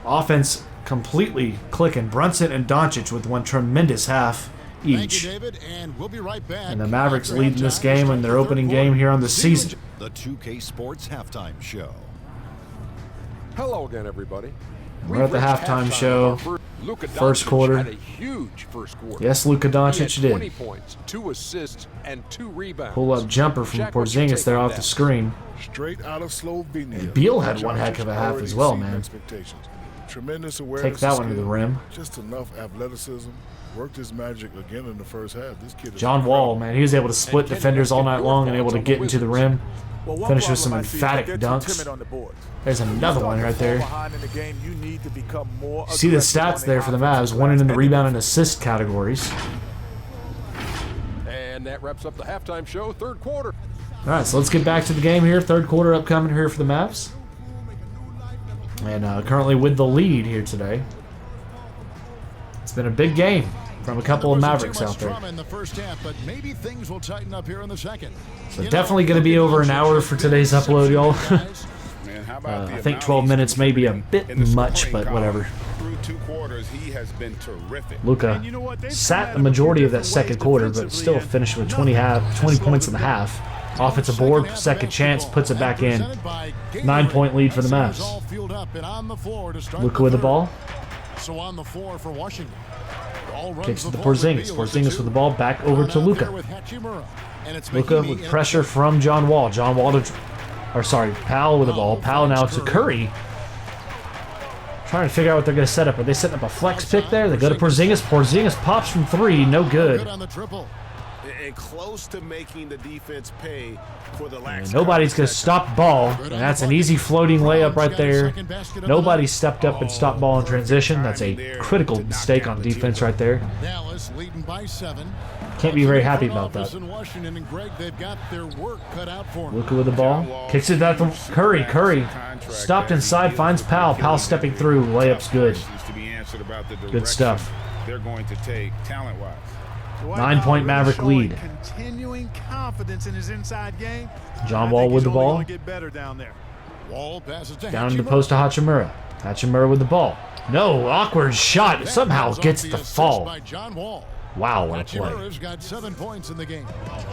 Offense completely clicking. Brunson and Doncic with one tremendous half each. And we'll be right back. And the Mavericks lead in this game in their opening game here on the season. The 2K Sports Halftime Show. Hello again, everybody. We're at the halftime show. First quarter. Had a huge first quarter. Yes, Luka Doncic He had 20 did. points, 2 assists, and 2 rebounds. Pull-up jumper from Jack, what's your Porzingis take there on off that? the screen. Straight out of Slovenia. And Beal had one heck of a half as well, man. Tremendous awareness. Take that one to the rim. Just enough athleticism. Worked his magic again in the first half. This kid is John Wall, man, he was able to split defenders all night long and able to get into the rim. Finish with some emphatic dunks. There's another one right there. See the stats there for the Mavs, winning in the rebound and assist categories. And that wraps up the halftime show, third quarter. All right, so let's get back to the game here. Third quarter upcoming here for the Mavs. And currently with the lead here today. It's been a big game from a couple of Mavericks out there. In the first half, but maybe things will tighten up here in the second. So definitely going to be over an hour for today's upload, y'all. I think 12 minutes may be a bit much, but whatever. Through 2 quarters, he has been terrific. Luka sat the majority of that second quarter, but still finished with 20 points in the half. Offensive board, second chance, puts it back in. 9-point lead for the Mavs. Luka with the ball. So on the floor for Washington. Kicks it to Porzingis. Porzingis with the ball back over to Luka. Luka with pressure from John Wall. Powell with the ball. Powell now to Curry. Trying to figure out what they're going to set up. Are they setting up a flex pick there? They go to Porzingis. Porzingis pops from 3. No good. and close to making the defense pay for the lax. Nobody's going to stop the ball, and that's an easy floating layup right there. Nobody stepped up and stopped ball in transition. That's a critical mistake on defense right there. Dallas leading by 7. Can't be very happy about that. Luka with the ball. Kicks it out to Curry. Curry stopped inside, finds Powell. Powell stepping through. Layup's good. Good stuff. They're going to take talent-wise. 9-point Maverick lead. Continuing confidence in his inside game. John Wall with the ball. Down in the post to Hachimura. Hachimura with the ball. No, awkward shot. Somehow gets the fall. Wow, what a play. Hachimura's got 7 points in the game.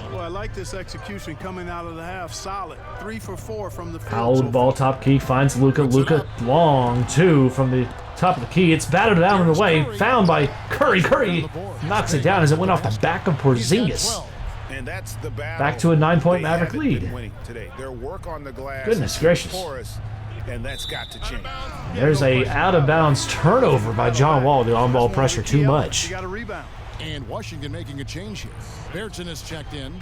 Well, I like this execution coming out of the half. Solid. 3 for 4 from the field. Powell with the ball, top key, finds Luka. Luka long 2 from the top of the key. It's battered down and away. Found by Curry. Curry knocks it down as it went off the back of Porzingis. And that's the back to a 9-point Maverick lead. Their work on the glass. Goodness gracious. And that's got to change. There's a out-of-bounds turnover by John Wall. The on-ball pressure too much. Got a rebound. And Washington making a change here. Bairton has checked in.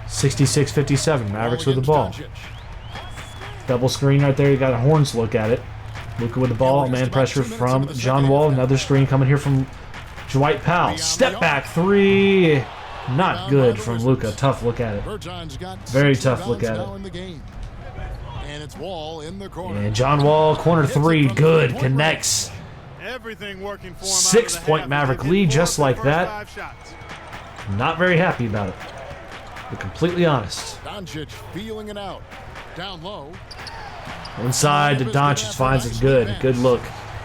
66-57. Mavericks with the ball. Double screen right there. You got a Horns look at it. Luka with the ball. Man pressure from John Wall. Another screen coming here from Dwight Powell. Step back 3. Not good from Luka. Tough look at it. Very tough look at it. And John Wall, corner 3. Good. Connects. Everything working for him. 6-point Maverick lead just like that. Not very happy about it. To be completely honest. Doncic feeling it out. Down low. Inside to Doncic, finds it good. Good look.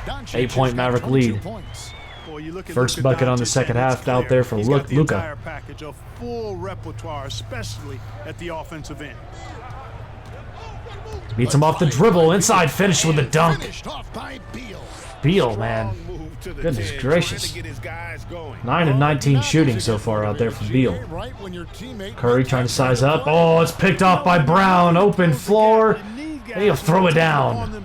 Doncic 8-point has got Maverick 22 lead. points. Boy, you look at First Luka bucket on the Doncic, second and it's half out clear there for he's got the Luka. entire package, a full repertoire, especially at the offensive end. Beats him off the dribble. Inside finish with a dunk. Finished off by Beal. Beal, man. Goodness gracious. 9 of 19 shooting so far out there from Beal. Right when your teammate Curry trying to size up. Oh, it's picked off by Brown. Open floor. And he'll throw it down.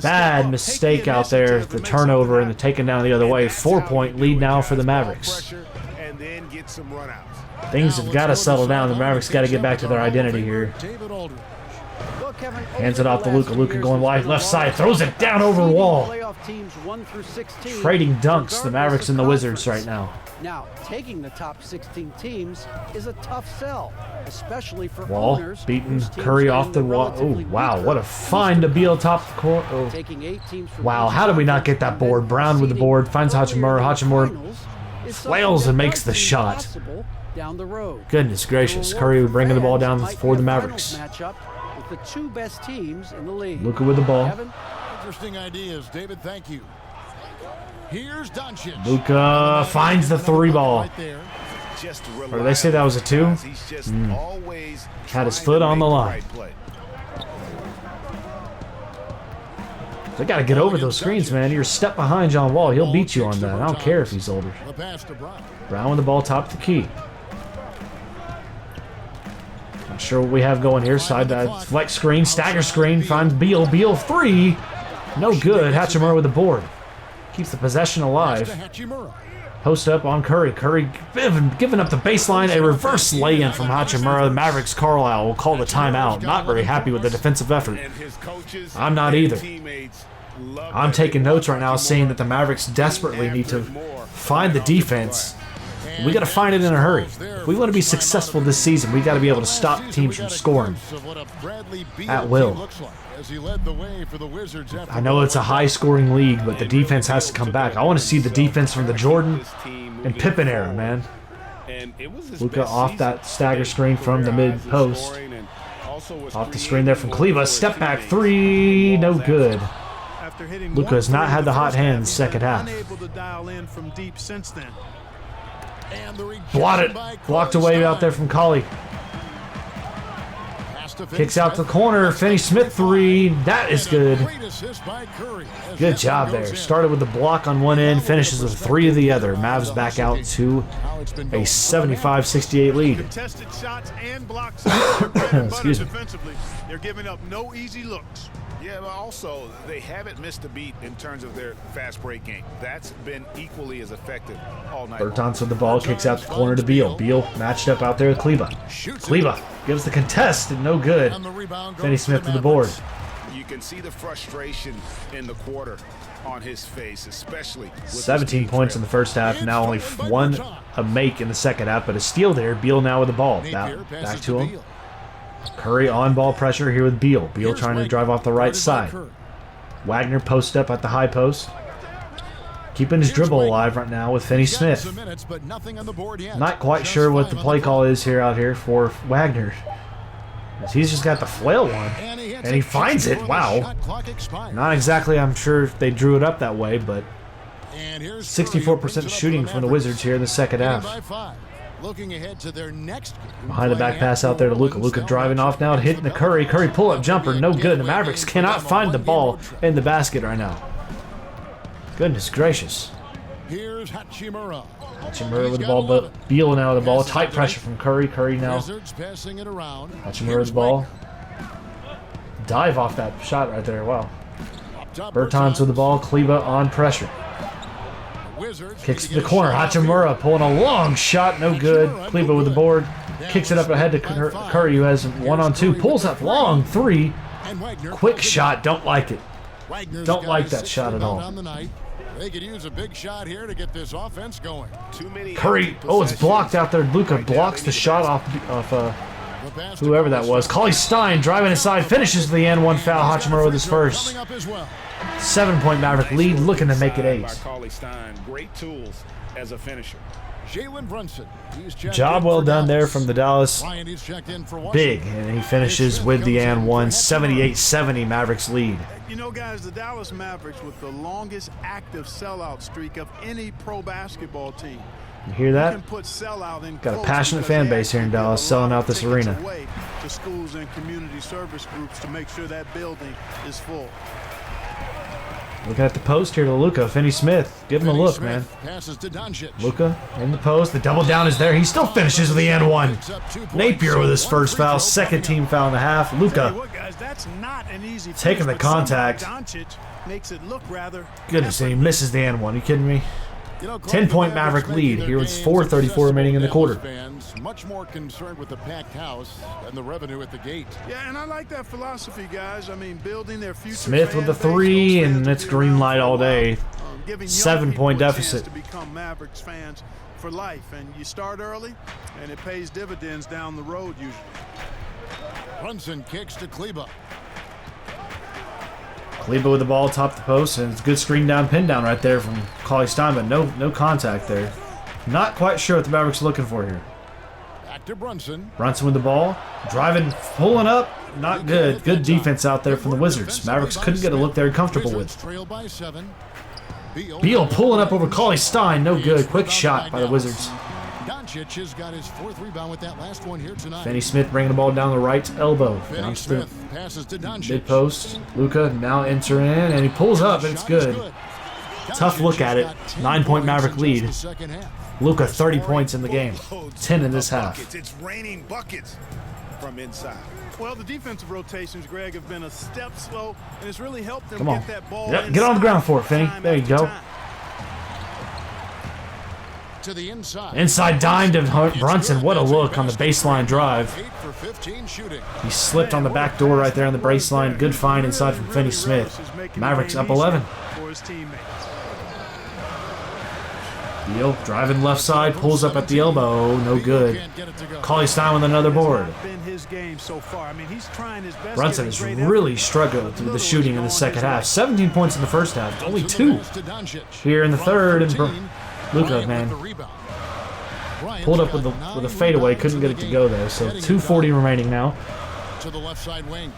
Bad mistake out there. The turnover and the taken down the other way. 4-point lead now for the Mavericks. Things have got to settle down. The Mavericks got to get back to their identity here. Hands it off to Luka. Luka going wide left side. Throws it down over the wall. Trading dunks, the Mavericks and the Wizards right now. Now, taking the top 16 teams is a tough sell, especially for Wall owners beaten. whose teams Curry are off in the wall. Oh, relatively wow. weaker What a find to Beal top court. Oh. Taking 8 teams from Wow, each how did we not get that conference board? Brown with the board. Finds Hachimura. Hachimura finals is something flails and that makes does the seem shot. possible down the road. Goodness gracious. The Curry reward bringing the ball fans down might for be the a Mavericks. finals matchup with the 2 best teams in the league. Luka with the ball. Kevin? Interesting ideas, David. Thank you. Here's Doncic. Luka finds the 3 ball. Right there. Or did they say that was a 2? Had his foot on the line. They got to get over those screens, man. You're a step behind John Wall. He'll beat you on that. I don't care if he's older. The pass to Brown. Brown with the ball, top of the key. Not sure what we have going here. Side flex screen, stagger screen. Finds Beal. Beal 3. No good. Hachimura with the board. Keeps the possession alive. Post up on Curry. Curry giving up the baseline. A reverse lay-in from Hachimura. Mavericks Carlisle will call the timeout. Not very happy with the defensive effort. I'm not either. I'm taking notes right now, seeing that the Mavericks desperately need to find the defense. We got to find it in a hurry. If we want to be successful this season, we got to be able to stop teams from scoring at will. I know it's a high-scoring league, but the defense has to come back. I want to see the defense from the Jordan and Pippen era, man. Luka off that stagger screen from the mid-post. Off the screen there from Kleba. Step back 3. No good. Luka has not had the hot hand in the second half. Blocked away out there from Colley. Kicks out to the corner. Finney-Smith 3. That is good. Good job there. Started with the block on one end. Finishes with 3 of the other. Mavs back out to a 75-68 lead. Contested shots and blocks. Excuse me. Defensively, they're giving up no easy looks. Yeah, but also, they haven't missed a beat in terms of their fast break game. That's been equally as effective all night. Bertans with the ball, kicks out the corner to Beal. Beal matched up out there with Kleba. Kleba gives the contest, and no good. Finney-Smith with the board. You can see the frustration in the quarter on his face, especially with 17 points in the first half, now only 1 a make in the second half, but a steal there. Beal now with the ball. Back to him. Curry on ball pressure here with Beal. Beal trying to drive off the right side. Wagner post up at the high post. Keeping his dribble alive right now with Finney-Smith. Not quite sure what the play call is out here for Wagner. He's just got the flail one. And he finds it. Wow. Not exactly, I'm sure if they drew it up that way, but 64% shooting from the Wizards here in the second half. Looking ahead to their next Behind the back pass out there to Luka. Luka driving off now, hitting the Curry. Curry pull-up jumper, no good. The Mavericks cannot find the ball in the basket right now. Goodness gracious. Here's Hachimura. Hachimura with the ball, but Beal now with the ball. Tight pressure from Curry. Curry now. Hachimura with the ball. Dive off that shot right there. Wow. Bertans with the ball. Kleba on pressure. Kicks to the corner. Hachimura pulling a long shot. No good. Kleba with the board. Kicks it up ahead to Curry, who has 1-on-2. Pulls up long 3. Quick shot. Don't like it. Don't like that shot at all. They could use a big shot here to get this offense going. Curry. Oh, it's blocked out there. Luka blocks the shot off whoever that was. Cauley Stein driving inside. Finishes the end. 1 foul. Hachimura with his first. 7-point Maverick lead, looking to make it 8. Great tools as a finisher. Jalen Brunson. He's checked Job in well for done there Dallas. from the Dallas Bryant, he's checked in for big, Washington. and he finishes with the and one, 78-70 Mavericks lead. You know, guys, the Dallas Mavericks with the longest active sellout streak of any pro basketball team. You hear that? You can put sellout in Got a quotes passionate because fan they base here in actually give Dallas a selling lot out of this tickets arena. away to schools and community service groups to make sure that building is full. Looking at the post here to Luka. Finney Smith. Give him a look, man. Passes to Doncic. Luka in the post. The double down is there. He still finishes with the and one. Picks up 2 points. Napier with his So first one foul. free throw Second coming team foul in the half. Tell you Luka. what, guys, that's not an easy Taking finish, the but somehow contact. Doncic makes it look rather Goodness, and he misses the and one. You kidding me? You know, 10-point Maverick lead. Here with 4:34 remaining in the quarter. Fans much more concerned with the packed house than the revenue at the gate. Yeah, and I like that philosophy, guys. I mean, building their future. Smith with the fan base, three, those fans and will it's be green around light for a all while. day. Giving young 7-point people a chance deficit. to become Mavericks fans for life, and you start early, and it pays dividends down the road usually. Brunson kicks to Kleba. Kleba with the ball, top the post, and it's a good screen down, pin down right there from Cauley Stein, but no contact there. Not quite sure what the Mavericks are looking for here. Back to Brunson. Brunson with the ball, driving, pulling up, not good. Good defense out there from the Wizards. Mavericks couldn't get a look they're comfortable Wizards with. trail by 7. Beal pulling up over Cauley Stein, no good. Quick shot by the Wizards. Doncic has got his 4th rebound with that last one here tonight. Finney Smith bringing the ball down the right elbow. Finney Down to the Smith passes to Doncic. mid post. Luka now enter in, and he pulls up, and it's Shot is good. Tough look at it. 9-point points Maverick in just lead. the second half. Luka 30 points in the game. 10 in this half. Buckets. It's raining buckets from inside. Well, the defensive rotations, Greg, have been a step slow, and it's really helped them Come on. get that ball. Yep, get on the ground for it, Finney. time There you after go. time. To the inside. Inside dime to Brunson. What a look on the baseline drive. 8 for 15 shooting. He slipped on the back door right there on the baseline. Good find inside from Finney Smith. Mavericks up 11. For his teammates. Beal driving left side, pulls up at the elbow. No good. Can't get it to go. Cauley Stein with another board. It's not been his game so far. I mean, he's trying his best. Brunson has getting great really effort. struggled with the shooting in the second half. 17 points in the first half. Only 2 To Doncic. here in the third. And From 13, Luka, Bryant man, with the rebound. Bryant's pulled up with got a 9 fadeaway. rebounds Couldn't in get the it to game. go there. So Heading 2:40 inside remaining now. to the left side wing.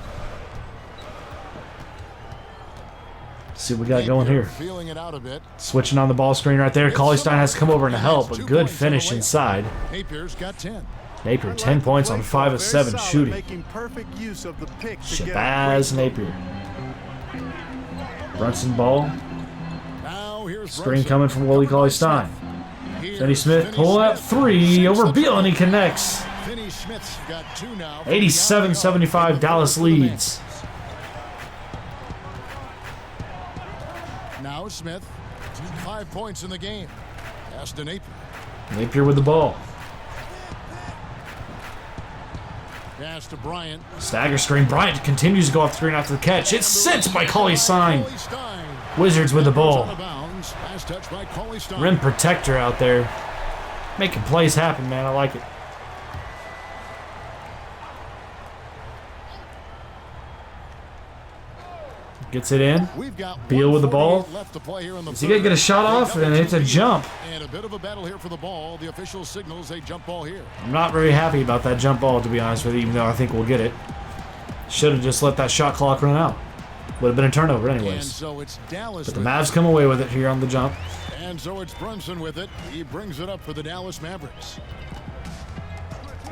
See what we got going here. Feeling it out a bit. Switching on the ball screen right there. Cauley Stein has to come over and help. A good finish inside. Napier's got 10. Napier 10 points on 5 of 7 shooting. Making perfect use of the pick to get a Shabazz great Napier. Brunson ball. Now here's Screen Brunson. coming from Willie Cauley Stein. Here's Finney Smith pulling up 3 over Beal, and he connects. Finney Smith's got 2 now. 87-75 Dallas leads. Now Smith, 5 points in the game. Pass to Napier. Napier with the ball. Pass to Bryant. Stagger screen. Bryant continues to go off screen after the catch. It's sent by Cauley Stein. Wizards with the ball. Pass touch by Cauley Stein. Rim protector out there. Making plays happen, man. I like it. Gets it in. We've got Beal with the ball. 1:48 left to play here in the Is he going to get a shot off? And it's a jump. And a bit of a battle here for the ball. The official signals a jump ball here. I'm not very happy about that jump ball, to be honest with you, even though I think we'll get it. Should have just let that shot clock run out. Would have been a turnover And anyways. so it's Dallas. But the with Mavs come away with it here on the jump. it. And so it's Brunson with it. He brings it up for the Dallas Mavericks.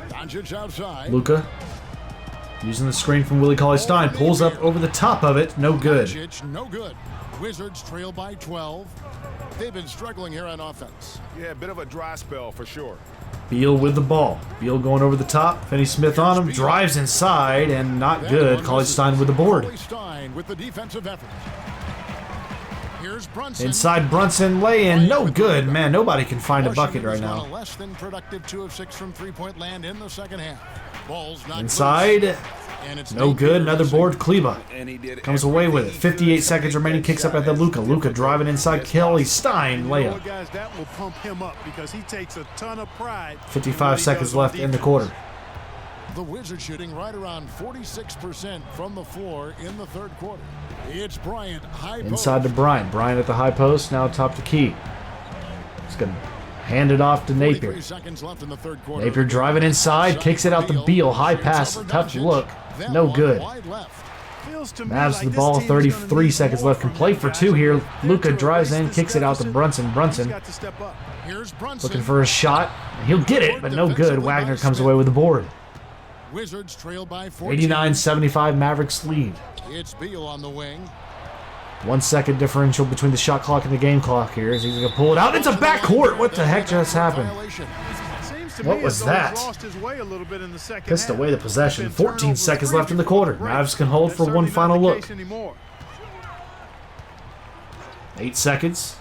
Doncic outside. Luka using the screen from Willie Cauley Stein. Pulls up over the top of it. No good. Doncic, no good. Wizards trail by 12. They've been struggling here on offense. Yeah, a bit of a dry spell for sure. Beal with the ball. Beal going over the top. Finney Smith on him. Drives inside and not That good. one Cauley misses. Stein with the board. Cauley Stein with the defensive effort. Here's Brunson. Inside Brunson lay-in. No good. Man, nobody can find a bucket right Washington was on now. a less than productive 2 of 6 from three-point land in the second half. Ball's not Inside. loose. And it's No Napier good. Another missing. board. Kleba And he did comes away with it. 58 seconds remaining. Kicks up at the Luka. Luka driving inside. Cauley Stein You know layup. what, guys, that will pump him up because he takes a ton of pride. in what 55 he seconds does on left in the defense. quarter. The Wizards shooting right around 46% from the floor in the third quarter. It's Bryant, high post. Inside to Bryant. Bryant at the high post. Now top to Key. He's going to Handed off to Napier. 43 seconds left in the third quarter. Napier driving inside, kicks it out to Beal. High pass, tough look, no good. Mavs the ball, 33 seconds left. Can play for two here. Luka drives in, kicks it out to Brunson. Brunson looking for a shot. He'll get it, but no good. Wagner comes away with the board. Wizards trail by 14. 89-75 Mavericks lead. It's Beal on the wing. 1 second differential between the shot clock and the game clock here. He's going to pull it out. It's a backcourt. What the heck just happened? What was that? Pissed away the possession. 14 seconds left in the quarter. Mavs can hold for one final look. 8 seconds.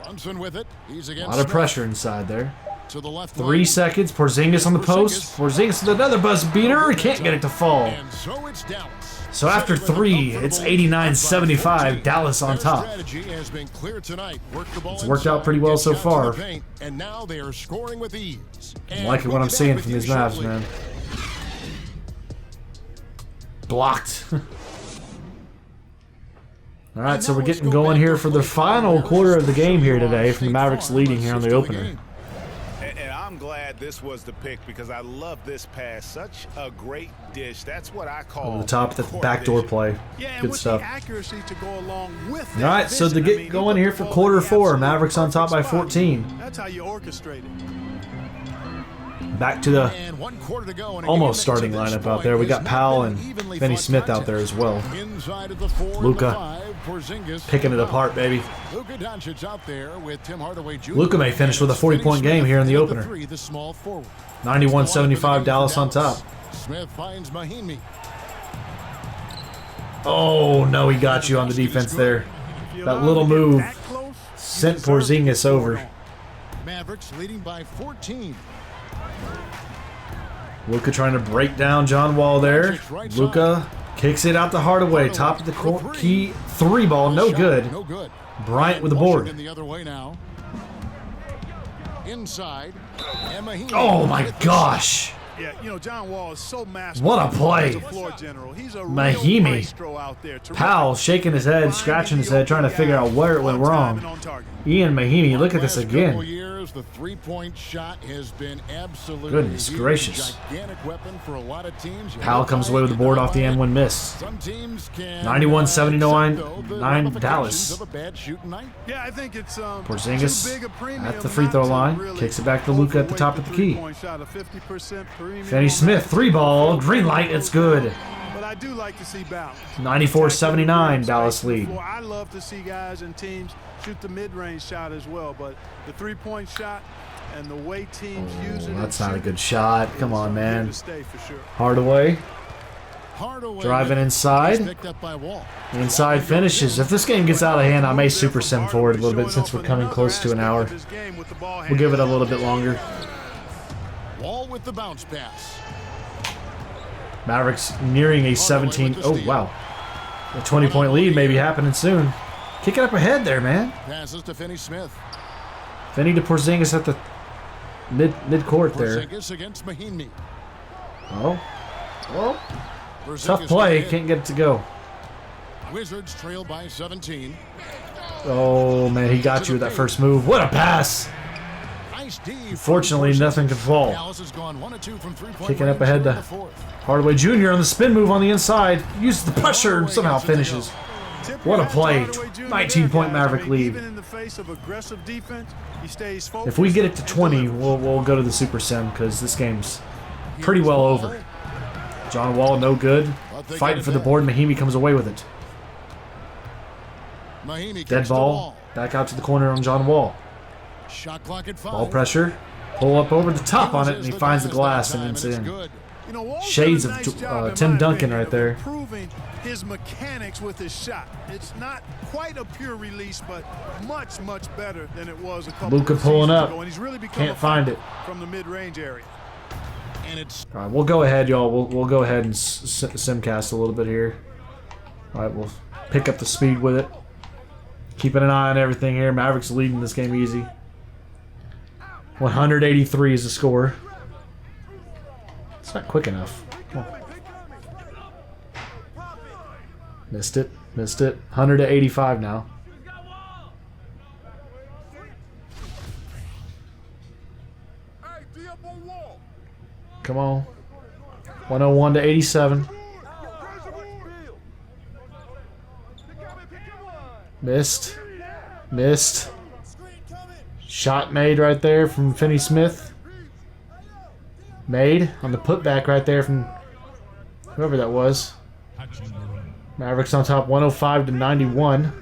Brunson with it. He's A against lot of Smith. pressure inside there. To the left 3 lane. seconds. Porzingis on the post. Porzingis with another buzz beater. He can't get it to fall. And so it's Dallas. So after 3, it's 89-75. Dallas on top. Strategy has been clear tonight. It's worked out pretty well so far. And now they are scoring with ease. I'm liking what I'm seeing from these Mavs, man. Blocked. All right, so we're getting going here for the final quarter of the game here today from the Mavericks leading here on the opener. And I'm glad this was the pick because I love this pass. Such a great dish. That's what I call Over the top, the backdoor play. Good stuff. All right, so to get going here for quarter 4, Mavericks on top by 14. That's how you orchestrate it. Back to the And 1 quarter to go in a almost game that starting to this lineup out point there. We has got not Powell been and an evenly Finney fought Smith out there as well. Inside of the 4 and Luka the 5, Porzingis picking it apart, baby. Luka Doncic out there with Tim Hardaway Jr. Luka may finish with a 40-point game here in the opener. 3, the small forward. 91-75 Dallas on top. Smith finds Mahinmi. Oh, no, he got you on the defense there. That little move sent Porzingis over. Mavericks leading by 14. Luka trying to break down John Wall there. Luka kicks it out to Hardaway. Top of the key 3 ball, no good. No good. Bryant with the board. Washington the other way now. Inside. And Mahinmi. Oh my gosh. Yeah, you know, John Wall is so masterful. What a play. He's a floor general. He's a real Mahinmi. maestro out there. Terrific. Powell shaking his head, scratching his head, trying to figure out where it went wrong. Ian Mahinmi, look at this Last couple again. years, the three-point shot has been absolutely Goodness huge. gracious. Gigantic weapon for a lot of teams. You Powell look comes by away it, with the you board look off the by end it. one miss. Some teams can 91-79, accept, though, the 9 ramifications Dallas. of a bad shooting night. Yeah, I think it's Porzingis too big a premium at the free throw not to line. really Kicks it back to Luka at the top of the key. three-point shot, a 50% premium Finney on Smith, that. 3 ball, green light, it's good. But I do like to see balance. 94-79 Dallas lead. Well, I love to see guys and teams shoot the mid-range shot as well, but the three-point shot and the way teams use it. That's not a good shot. Come on, man. To stay for sure. Hardaway Hardaway driving is inside. picked up by Wall. Inside finishes. If this game gets out of hand, I may super sim forward a little bit since we're coming close to an hour. We'll give it a little bit longer. Wall with the bounce pass. Mavericks nearing a 17. Oh, wow. A 20-point lead may be happening soon. Kick it up ahead there, man. Passes to Finney Smith. Finney to Porzingis at the mid-court there. Porzingis against Mahinmi. Oh. Oh. Porzingis Tough play. ahead. Can't get it to go. Wizards trail by 17. Oh, man. He got you with that first move. What a pass. Nice D. Fortunately, nothing can fall. Dallas has gone 1 of 2 from 3-point Kicking up range ahead in to the fourth. Hardaway Jr. on the spin move on the inside. Uses the pressure and somehow finishes. What a play. 19-point Maverick lead. If we get it to 20, we'll go to the Super Sim because this game's pretty well over. John Wall, no good. Fighting for the board. Mahinmi comes away with it. Mahinmi Dead kicks the ball. Back out to the corner on John Wall. Shot clock at 5. Ball pressure. Pull up over the top on it, and he finds the glass, and it's in. You know, Wall's Shades done a of nice job, in Tim my Duncan opinion, right of there. Improving his mechanics with his shot. It's not quite a pure release, but much, much better than it was a couple Luka of pulling seasons up. ago. And he's really become Can't a find fighter it. from the mid-range area. And it's All right, we'll go ahead, y'all. We'll go ahead and simcast a little bit here. All right, we'll pick up the speed with it. Keeping an eye on everything here. Mavericks leading this game easy. 183 is the score. It's not quick enough. Oh. Missed it. Missed it. 100-85 now. Come on. 101 to 87. Missed. Missed. Shot made right there from Finney Smith. Made on the putback right there from whoever that was. Mavericks on top 105 to 91.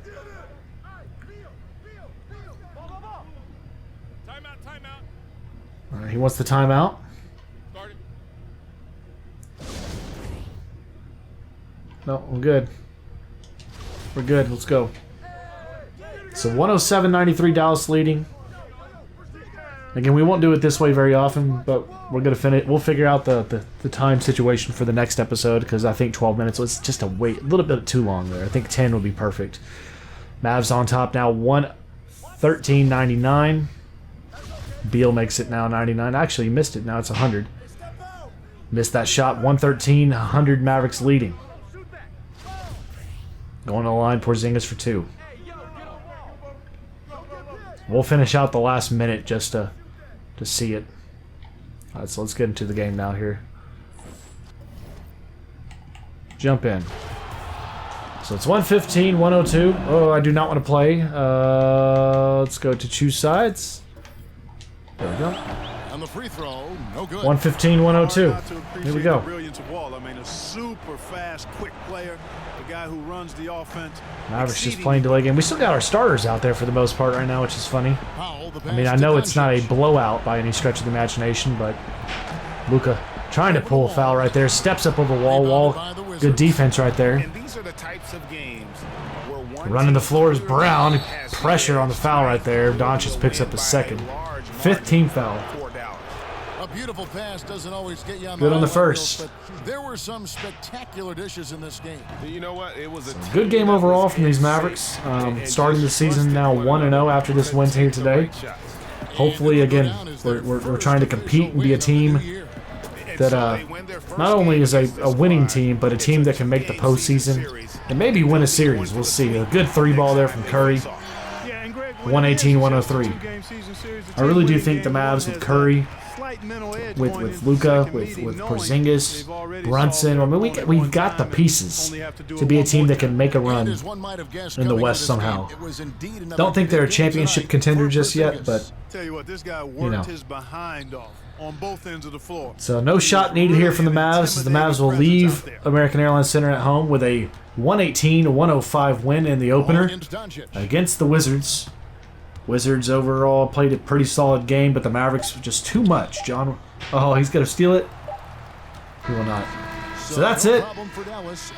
All right, he wants the timeout. No, we're good. We're good. Let's go. So 107-93 Dallas leading. Again, we won't do it this way very often, but we're gonna finish. We'll figure out the time situation for the next episode because I think 12 minutes was just a little bit too long there. I think 10 would be perfect. Mavs on top now 113-99. Beal makes it now 99. Actually, he missed it. Now it's 100. Missed that shot. 113-100 Mavericks leading. Going to the line, Porzingis for 2. We'll finish out the last minute just to see it. All right, so let's get into the game now here. Jump in. So it's 115, 102. Oh, I do not want to play. Let's go to choose sides. There we go. And the free throw, no good. 115, 102. Here we go. Brilliance of Wall. I mean, a super fast, quick player. The guy who runs the offense. Mavericks just playing delay game. We still got our starters out there for the most part right now, which is funny. I mean, I know it's not a blowout by any stretch of the imagination, but Luka trying to pull a foul right there. Steps up over Wall. Wall, good defense right there. And these are the types of games where one Running the floor is Brown. Pressure on the foul right there. Doncic picks up a second. 5th team foul. A beautiful pass doesn't always get you on Good the on the highlight first. reel, but there were some spectacular dishes in this game. You know what? It was a Good game overall from these Mavericks. Starting the season now 1-0 after this win here today. Hopefully, again, we're trying to compete and be a team that not only is a winning team, but a team that can make the postseason and maybe win a series. We'll see. A good 3-ball there from Curry. 118-103. I really do think the Mavs with Curry, with Luka, with Porzingis, Brunson. I mean, we've got the pieces to be a team that can make a run in the West somehow. Don't think they're a championship contender just yet, but you know. On both ends of the floor. So no shot needed here from the Mavs, as the Mavs will leave American Airlines Center at home with a 118-105 win in the opener against the Wizards. Wizards overall played a pretty solid game, but the Mavericks just too much. John, oh, he's going to steal it. He will not. So that's it.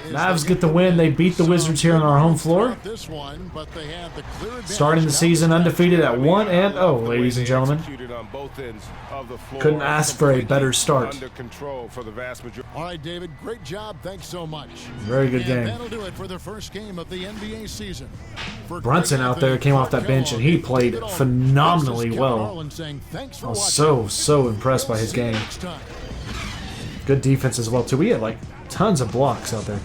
Mavs get the win. They beat the Wizards here on our home floor. Starting the season undefeated at 1-0, ladies and gentlemen. Couldn't ask for a better start. All right, David, great job. Thanks so much. Very good game. That'll do it for the first game of the NBA season. Brunson out there came off that bench, and he played phenomenally well. I was so impressed by his game. Good defense as well, too. We had, like, tons of blocks out there.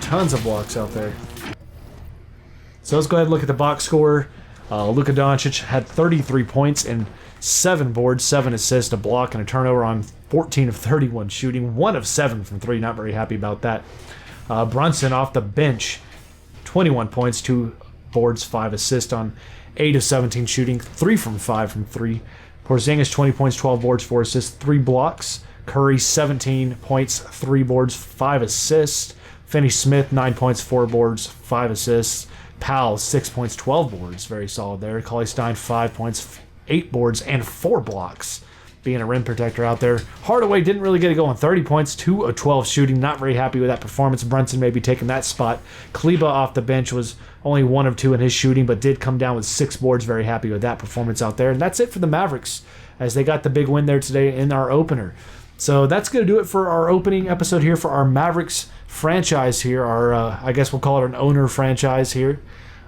So let's go ahead and look at the box score. Luka Doncic had 33 points and 7 boards, 7 assists, a block, and a turnover on 14 of 31 shooting. 1 of 7 from 3. Not very happy about that. Brunson off the bench, 21 points, 2 boards, 5 assists on 8 of 17 shooting. 3 from 5 from 3. Porzingis, 20 points, 12 boards, 4 assists, 3 blocks. Curry, 17 points, 3 boards, 5 assists. Finney Smith, 9 points, 4 boards, 5 assists. Powell, 6 points, 12 boards. Very solid there. Cauley Stein, 5 points, 8 boards, and 4 blocks. Being a rim protector out there. Hardaway didn't really get it going. 30 points, 2 of 12 shooting. Not very happy with that performance. Brunson maybe taking that spot. Kleba off the bench was only 1 of 2 in his shooting, but did come down with 6 boards. Very happy with that performance out there. And that's it for the Mavericks, as they got the big win there today in our opener. So that's going to do it for our opening episode here for our Mavericks franchise here. Our, I guess we'll call it an owner franchise here.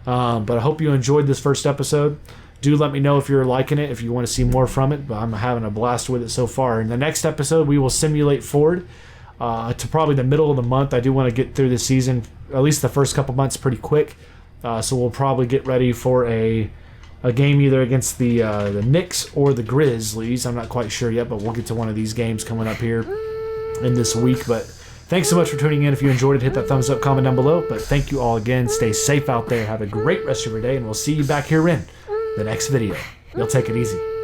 But I hope you enjoyed this first episode. Do let me know if you're liking it, if you want to see more from it. But I'm having a blast with it so far. In the next episode, we will simulate forward to probably the middle of the month. I do want to get through the season, at least the first couple months, pretty quick. So we'll probably get ready for a game either against the Knicks or the Grizzlies. I'm not quite sure yet, but we'll get to one of these games coming up here. in this week. But thanks so much for tuning in. If you enjoyed it, hit that thumbs up, comment down below. But thank you all again. Stay safe out there. Have a great rest of your day, and we'll see you back here in the next video. You'll take it easy.